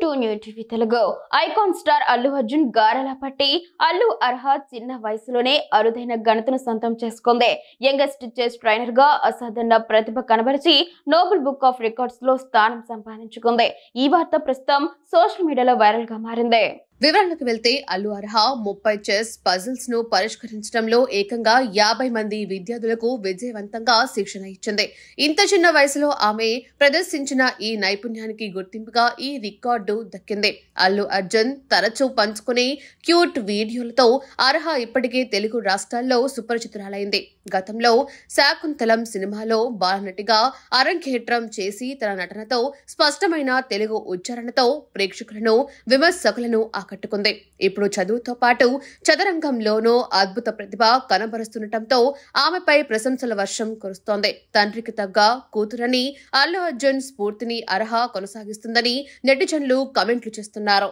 To new TV Telugu. Icon star Allu Arjun గారాల పట్టి అల్లు అర్హత్ చిన్న వయసులోనే అరుదైన ఘనతను సొంతం చేసుకుంది. యంగెస్ట్ చెస్ ట్రైనర్ గా అసాధారణ ప్రతిభ కనబరిచి నోబెల్ బుక్ ఆఫ్ రికార్డ్స్ లో స్థానం సంపాదించుకుంది. ఈ వార్త ప్రస్తుతం సోషల్ మీడియాలో వైరల్ గా మారింది. వివరణకు వెళ్తే అల్లు అర్హత్ 30 చెస్ పజిల్స్ ను పరిష్కరించడంలో ఏకంగా 50 మంది విద్యార్థులకు విజయవంతంగా శిక్షణ ఇచ్చింది. ఇంత చిన్న వయసులో ఆమె ప్రదర్శించిన ఈ నైపుణ్యానికి గుర్తింపుగా ఈ రికార్డు దక్కింది. అల్లు అర్జున్ తరచూ పంచుకునే క్యూట్ వీడియోలతో అర్హత్ ఇప్పటికే తెలుగు రాష్ట్రాల్లో సుపరిచితురాలైంది. గతంలో శాకుంతలం సినిమాలో బాలనటిగా అరంగేట్రం చేసి తన నటనతో స్పష్టమైన తెలుగు ఉచ్చారణతో ప్రేక్షకులను విమర్శకులను ఆకట్టుకుంది. ఇప్పుడు చదువుతో పాటు చదరంగంలోనూ అద్భుత ప్రతిభ కనబరుస్తుండటంతో ఆమెపై ప్రశంసల వర్షం కురుస్తోంది. తండ్రికి తగ్గ కూతురని అల్లు అర్జున్ స్ఫూర్తిని అర్హత్ కొనసాగిస్తుందని నెటిజన్లు కామెంట్లు చేస్తున్నారు.